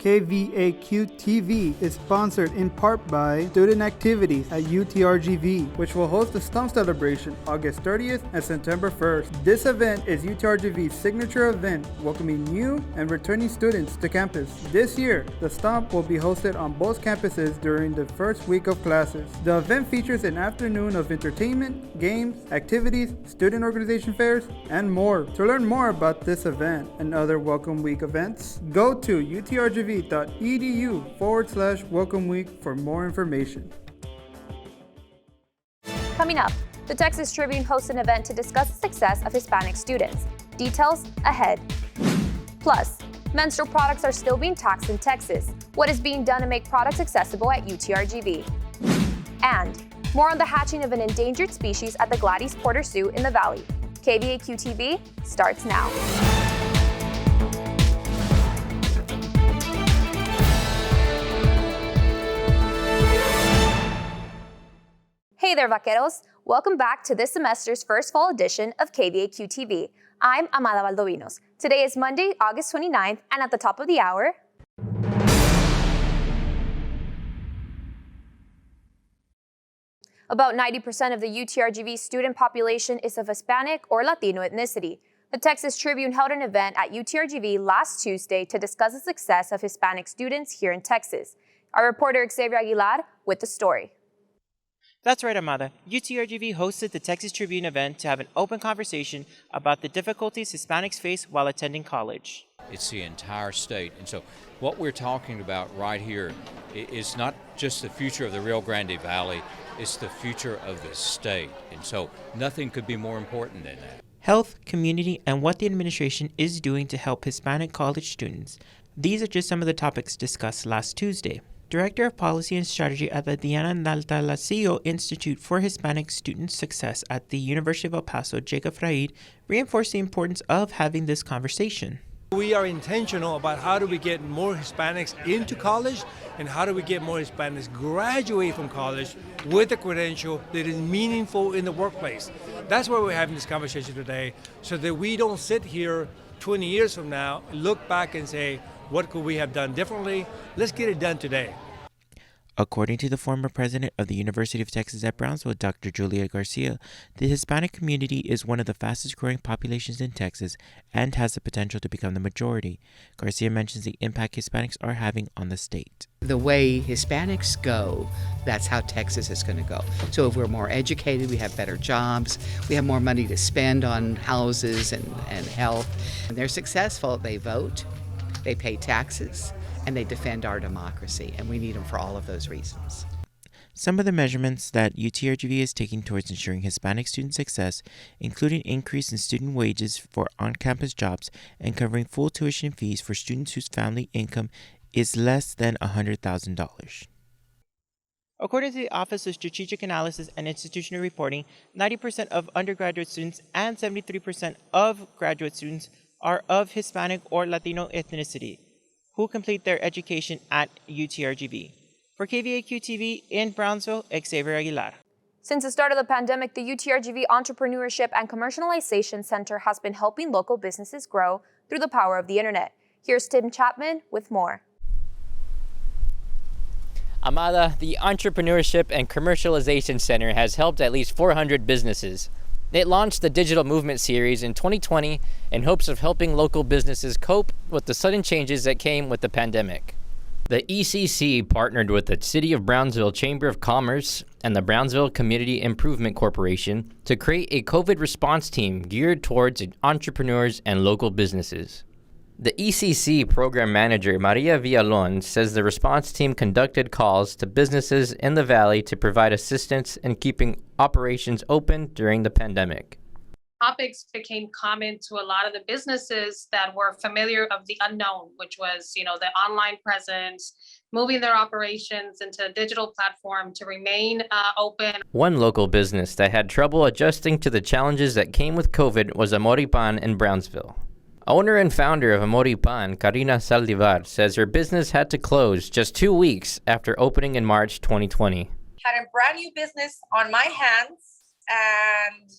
KVAQ-TV is sponsored in part by Student Activities at UTRGV, which will host the Stump Celebration August 30th and September 1st. This event is UTRGV's signature event, welcoming new and returning students to campus. This year, the Stump will be hosted on both campuses during the first week of classes. The event features an afternoon of entertainment, games, activities, student organization fairs, and more. To learn more about this event and other Welcome Week events, go to utrgv.edu/Welcome Week for more information. Coming up, the Texas Tribune hosts an event to discuss the success of Hispanic students. Details ahead. Plus, menstrual products are still being taxed in Texas. What is being done to make products accessible at UTRGV? And more on the hatching of an endangered species at the Gladys Porter Zoo in the Valley. KVAQ-TV starts now. Hey there, vaqueros! Welcome back to this semester's first fall edition of KVAQ-TV. I'm Amada Valdovinos. Today is Monday, August 29th, and at the top of the hour, about 90% of the UTRGV student population is of Hispanic or Latino ethnicity. The Texas Tribune held an event at UTRGV last Tuesday to discuss the success of Hispanic students here in Texas. Our reporter Xavier Aguilar with the story. That's right, Amada. UTRGV hosted the Texas Tribune event to have an open conversation about the difficulties Hispanics face while attending college. It's the entire state. And so what we're talking about right here is not just the future of the Rio Grande Valley, it's the future of the state. And so nothing could be more important than that. Health, community, and what the administration is doing to help Hispanic college students. These are just some of the topics discussed last Tuesday. Director of Policy and Strategy at the Diana Naltalacillo Institute for Hispanic Student Success at the University of El Paso, Jacob Fraid, reinforced the importance of having this conversation. We are intentional about how do we get more Hispanics into college and how do we get more Hispanics graduate from college with a credential that is meaningful in the workplace. That's why we're having this conversation today, so that we don't sit here 20 years from now, look back and say, what could we have done differently? Let's get it done today. According to the former president of the University of Texas at Brownsville, Dr. Julia Garcia, the Hispanic community is one of the fastest growing populations in Texas and has the potential to become the majority. Garcia mentions the impact Hispanics are having on the state. The way Hispanics go, that's how Texas is going to go. So if we're more educated, we have better jobs, we have more money to spend on houses and health. And they're successful, they vote, they pay taxes, and they defend our democracy, and we need them for all of those reasons. Some of the measurements that UTRGV is taking towards ensuring Hispanic student success include an increase in student wages for on-campus jobs and covering full tuition fees for students whose family income is less than $100,000. According to the Office of Strategic Analysis and Institutional Reporting, 90% of undergraduate students and 73% of graduate students are of Hispanic or Latino ethnicity who complete their education at UTRGV. For KVAQ-TV in Brownsville, Xavier Aguilar. Since the start of the pandemic, the UTRGV Entrepreneurship and Commercialization Center has been helping local businesses grow through the power of the internet. Here's Tim Chapman with more. Amada, the Entrepreneurship and Commercialization Center has helped at least 400 businesses. It launched the Digital Movement series in 2020 in hopes of helping local businesses cope with the sudden changes that came with the pandemic. The ECC partnered with the City of Brownsville Chamber of Commerce and the Brownsville Community Improvement Corporation to create a COVID response team geared towards entrepreneurs and local businesses. The ECC program manager, Maria Villalon, says the response team conducted calls to businesses in the valley to provide assistance in keeping operations open during the pandemic. Topics became common to a lot of the businesses that were familiar of the unknown, which was, the online presence, moving their operations into a digital platform to remain open. One local business that had trouble adjusting to the challenges that came with COVID was Amori Pan in Brownsville. Owner and founder of Amori Pan, Karina Saldivar, says her business had to close just 2 weeks after opening in March 2020. Had a brand new business on my hands, and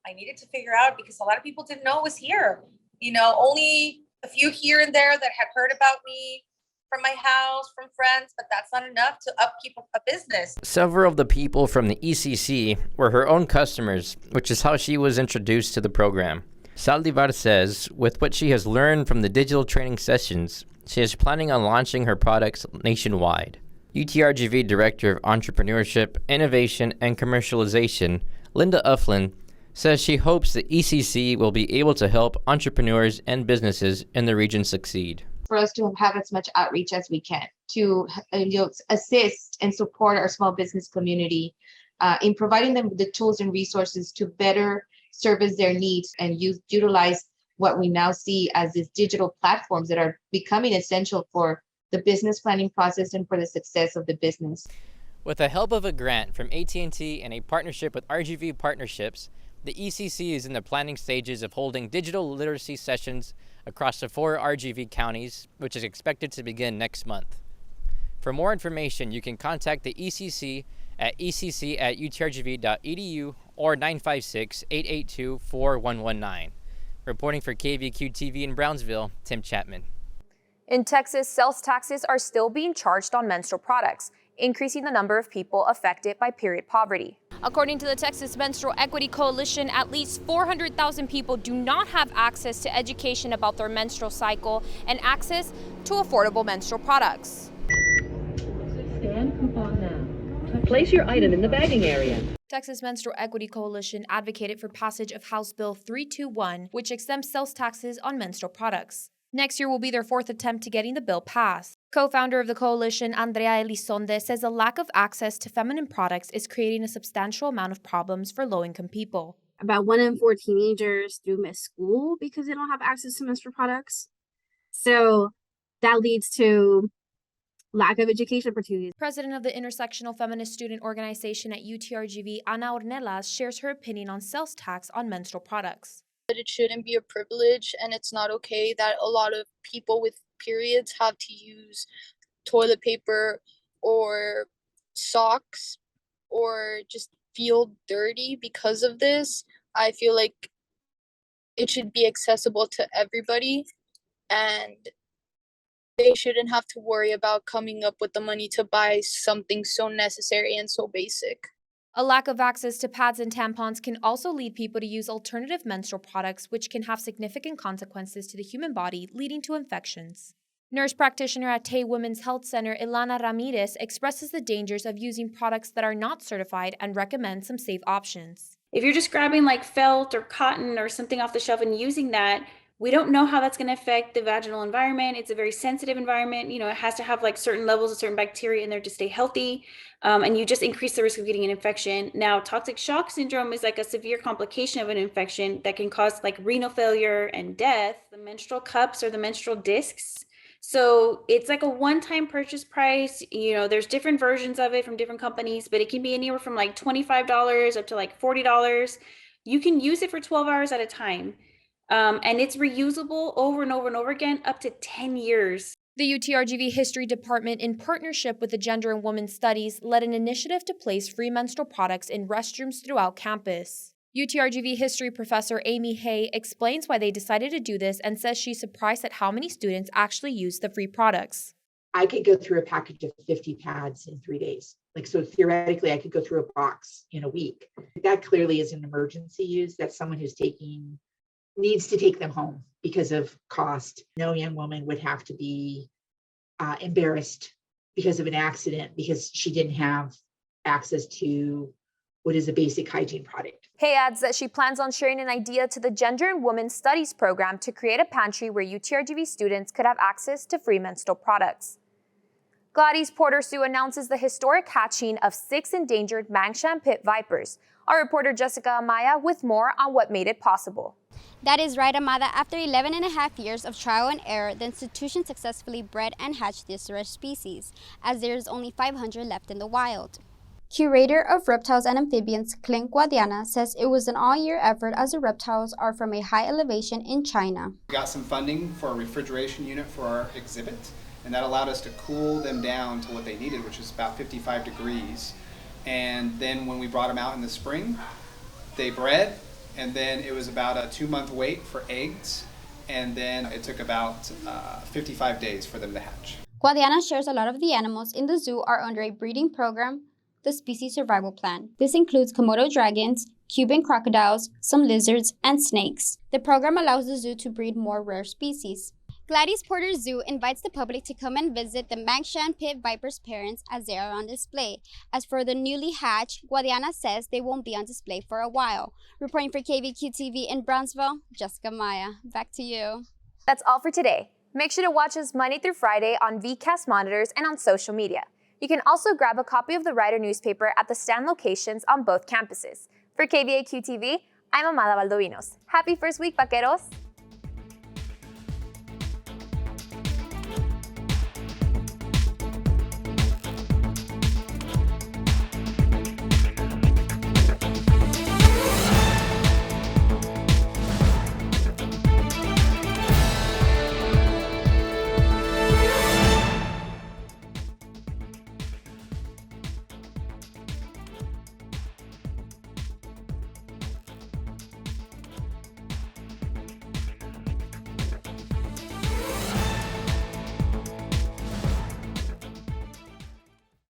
I needed to figure out, because a lot of people didn't know it was here. Only a few here and there that had heard about me, from my house, from friends, but that's not enough to upkeep a business. Several of the people from the ECC were her own customers, which is how she was introduced to the program. Saldivar says, with what she has learned from the digital training sessions, she is planning on launching her products nationwide. UTRGV Director of Entrepreneurship, Innovation, and Commercialization, Linda Ufflin, says she hopes the ECC will be able to help entrepreneurs and businesses in the region succeed. For us to have as much outreach as we can to assist and support our small business community in providing them with the tools and resources to better service their needs and utilize what we now see as these digital platforms that are becoming essential for the business planning process and for the success of the business. With the help of a grant from AT&T and a partnership with RGV Partnerships, the ECC is in the planning stages of holding digital literacy sessions across the 4 RGV counties, which is expected to begin next month. For more information, you can contact the ECC at ecc@utrgv.edu or 956-882-4119. Reporting for KVAQ-TV in Brownsville, Tim Chapman. In Texas, sales taxes are still being charged on menstrual products, increasing the number of people affected by period poverty. According to the Texas Menstrual Equity Coalition, at least 400,000 people do not have access to education about their menstrual cycle and access to affordable menstrual products. Scan coupon now. Place your item in the bagging area. Texas Menstrual Equity Coalition advocated for passage of House Bill 321, which exempts sales taxes on menstrual products. Next year will be their 4th attempt to getting the bill passed. Co-founder of the coalition, Andrea Elizondo, says the lack of access to feminine products is creating a substantial amount of problems for low-income people. About 1 in 4 teenagers do miss school because they don't have access to menstrual products. So that leads to lack of education opportunities. President of the Intersectional Feminist Student Organization at UTRGV, Ana Ornelas, shares her opinion on sales tax on menstrual products. It shouldn't be a privilege, and it's not okay that a lot of people with periods have to use toilet paper or socks or just feel dirty because of this. I feel like it should be accessible to everybody, and they shouldn't have to worry about coming up with the money to buy something so necessary and so basic. A lack of access to pads and tampons can also lead people to use alternative menstrual products, which can have significant consequences to the human body, leading to infections. Nurse practitioner at Tay Women's Health Center, Ilana Ramirez, expresses the dangers of using products that are not certified and recommends some safe options. If you're just grabbing like felt or cotton or something off the shelf and using that, we don't know how that's going to affect the vaginal environment. It's a very sensitive environment. It has to have like certain levels of certain bacteria in there to stay healthy. And you just increase the risk of getting an infection. Now, toxic shock syndrome is like a severe complication of an infection that can cause like renal failure and death. The menstrual cups or the menstrual discs. So it's like a one-time purchase price. There's different versions of it from different companies, but it can be anywhere from like $25 up to like $40. You can use it for 12 hours at a time. And it's reusable over and over and over again, up to 10 years. The UTRGV History Department, in partnership with the Gender and Women's Studies, led an initiative to place free menstrual products in restrooms throughout campus. UTRGV History professor Amy Hay explains why they decided to do this and says she's surprised at how many students actually use the free products. I could go through a package of 50 pads in 3 days. So theoretically, I could go through a box in a week. That clearly is an emergency use. That's someone who's needs to take them home because of cost. No young woman would have to be embarrassed because of an accident because she didn't have access to what is a basic hygiene product. Hay adds that she plans on sharing an idea to the Gender and Women's Studies program to create a pantry where UTRGV students could have access to free menstrual products. Gladys Porter Zoo announces the historic hatching of 6 endangered Mangsham pit vipers. Our reporter Jessica Amaya with more on what made it possible. That is right, Amada. After 11 and a half years of trial and error, the institution successfully bred and hatched this rare species, as there is only 500 left in the wild. Curator of Reptiles and Amphibians, Clint Guadiana, says it was an all-year effort as the reptiles are from a high elevation in China. We got some funding for a refrigeration unit for our exhibit, and that allowed us to cool them down to what they needed, which is about 55 degrees. And then when we brought them out in the spring, they bred, and then it was about a 2-month wait for eggs, and then it took about 55 days for them to hatch. Guadiana shares a lot of the animals in the zoo are under a breeding program, the Species Survival Plan. This includes Komodo dragons, Cuban crocodiles, some lizards, and snakes. The program allows the zoo to breed more rare species. Gladys Porter Zoo invites the public to come and visit the Mangshan pit viper's parents as they are on display. As for the newly hatched, Guadiana says they won't be on display for a while. Reporting for KVAQ-TV in Brownsville, Jessica Maya. Back to you. That's all for today. Make sure to watch us Monday through Friday on VCast monitors and on social media. You can also grab a copy of the Rider newspaper at the stand locations on both campuses. For KVAQ-TV, I'm Amada Valdovinos. Happy first week, vaqueros!